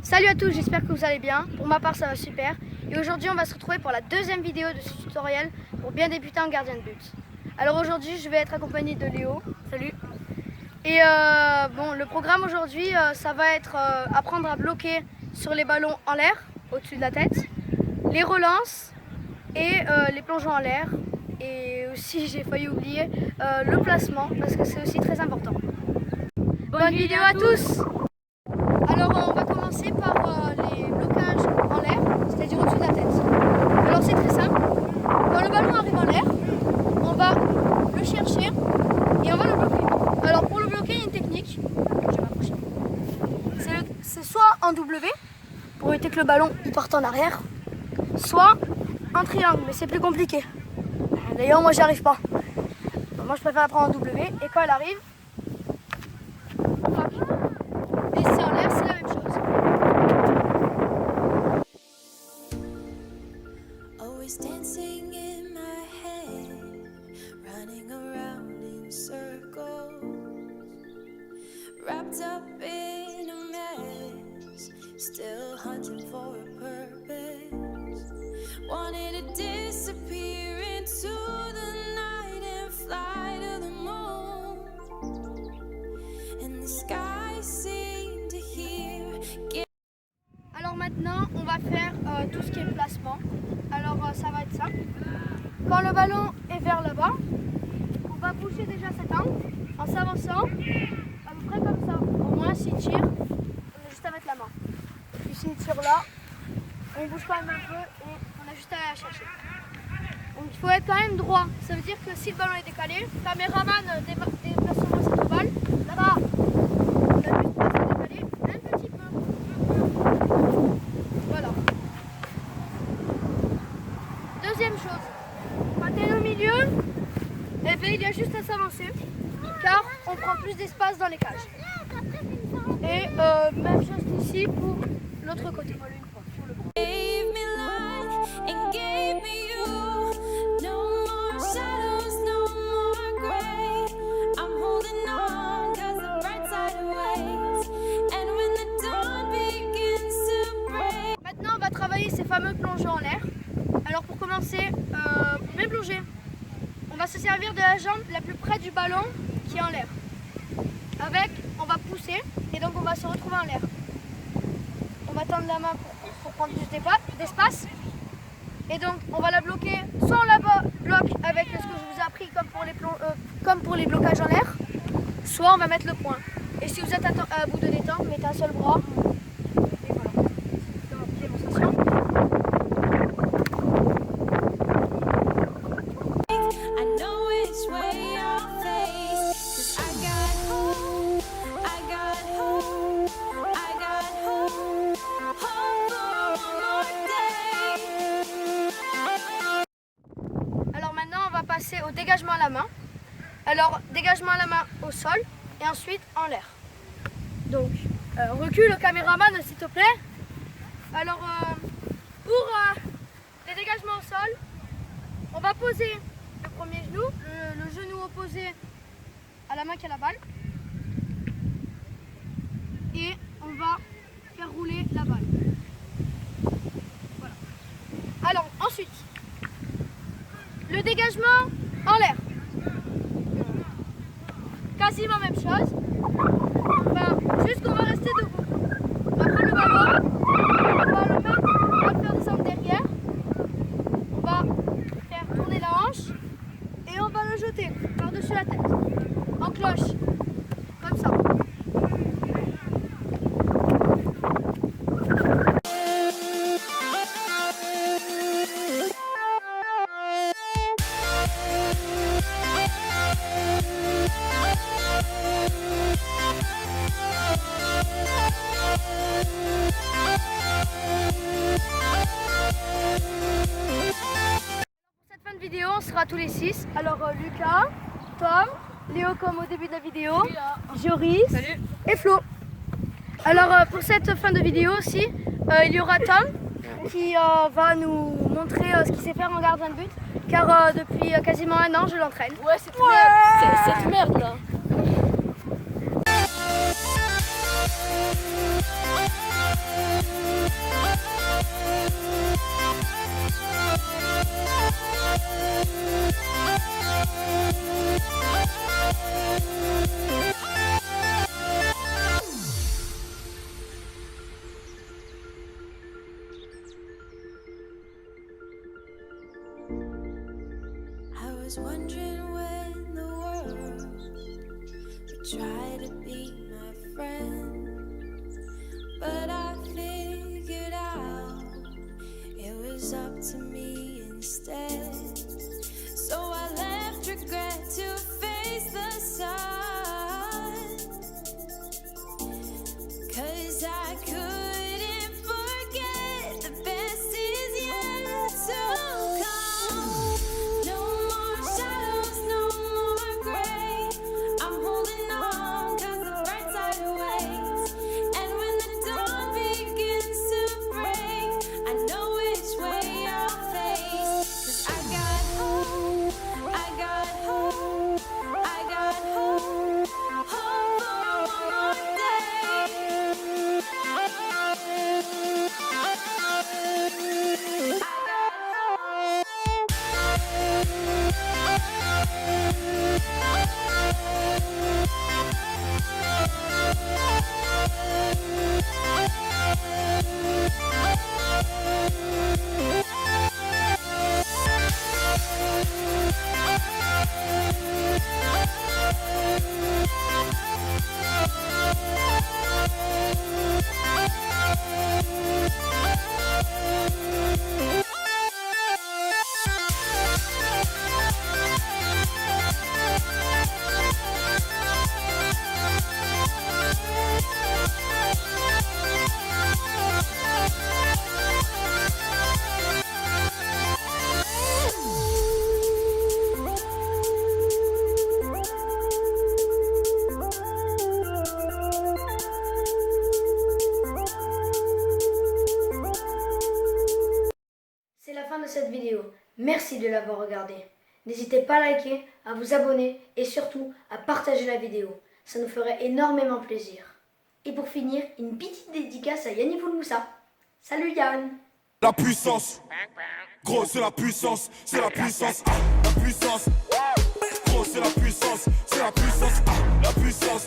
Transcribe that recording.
Salut à tous, j'espère que vous allez bien. Pour ma part, ça va super. Et aujourd'hui, on va se retrouver pour la deuxième vidéo de ce tutoriel pour bien débuter en gardien de but. Alors aujourd'hui, je vais être accompagné de Léo. Salut. Et bon, le programme aujourd'hui, ça va être apprendre à bloquer sur les ballons en l'air, au-dessus de la tête, les relances et les plongeons en l'air. Et aussi, j'ai failli oublier le placement parce que c'est aussi très important. Bonne vidéo à tous. Alors on va commencer par les blocages en l'air, c'est-à-dire au-dessus de la tête. Alors c'est très simple. Quand le ballon arrive en l'air, on va le chercher et on va le bloquer. Alors pour le bloquer, il y a une technique. Je vais m'approcher. C'est soit en W, pour éviter que le ballon il parte en arrière, soit en triangle, mais c'est plus compliqué. D'ailleurs moi j'y arrive pas. Moi je préfère la prendre en W et quand elle arrive, et c'est en l'air, c'est la même chose. Always dancing in my head, running around in circles, wrapped up in a mess, still hunting for a purpose. Wanted to disappear into the night and fly to the moon, and the sky seemed to hear. Alors maintenant, on va faire tout ce qui est placement. Alors ça va être ça. Quand le ballon est vers là-bas, on va bouger déjà cet angle en s'avançant à peu près comme ça. Au moins s'il tire, on a juste à mettre la main. Puis s'il tire là, on bouge quand même un peu et on a juste à la chercher. Donc il faut être quand même droit. Ça veut dire que si le ballon est décalé, caméraman déplace-moi cette balle. Là-bas, on a juste à décaler un petit peu. Voilà. Deuxième chose, quand elle est au milieu, il y a juste à s'avancer car on prend plus d'espace dans les cages. Et même chose ici pour l'autre côté. Gave me life and gave me you. No more shadows, no more gray. I'm holding on 'cause the bright side awaits. And when the dawn begins to break. Maintenant, on va travailler ces fameux plongeons en l'air. Alors pour commencer, pour bien plonger, on va se servir de la jambe la plus près du ballon qui est en l'air. Avec, on va pousser et donc on va se retrouver en l'air. On va tendre la main pour prendre plus d'espace. Et donc on va la bloquer, soit on la bloque avec ce que je vous ai appris comme pour les blocages en l'air, soit on va mettre le point. Et si vous êtes à bout de détente, mettez un seul bras. Et voilà. C'est une petite démonstration. I know which way I'll face. 'Cause I got hope, I got hope, I got hope, hope for one more day. Alors maintenant on va passer au dégagement à la main. Alors dégagement à la main au sol et ensuite en l'air. Donc recule le caméraman s'il te plaît. Alors pour les dégagements au sol, on va poser le premier genou, le genou opposé à la main qui a la balle. Et on va faire rouler la balle. Voilà. Alors ensuite, le dégagement en l'air. Quasiment même chose. Juste qu'on va rester debout. On va prendre le ballon, on va le faire descendre derrière. On va faire tourner la hanche et on va le jeter par-dessus la tête. En cloche. Comme ça. Vidéo, on sera tous les 6. Alors Lucas, Tom, Léo comme au début de la vidéo, Joris et Flo. Alors pour cette fin de vidéo aussi, il y aura Tom qui va nous montrer ce qu'il sait faire en gardien de but. Car depuis quasiment un an je l'entraîne. Ouais, c'est cette merde là. We'll be right back. was wondering when the world would try to be my friend, but I figured out it was up to me instead. So I left regret to face the sun, 'cause I couldn't forget the best is yet to come. No more shadows, no more gray. I'm holding on 'cause the bright side awaits. And when the dawn begins to break, I know which way I'll face. 'Cause I got hope, I got hope, I got hope, hope for one more day. I got C'est la fin de cette vidéo. Merci de l'avoir regardée. N'hésitez pas à liker, à vous abonner et surtout à partager la vidéo. Ça nous ferait énormément plaisir. Et pour finir, une petite dédicace à Yannick Moussa. Salut Yann! La puissance, gros c'est la puissance, c'est la puissance, la puissance, gros c'est la puissance, la puissance.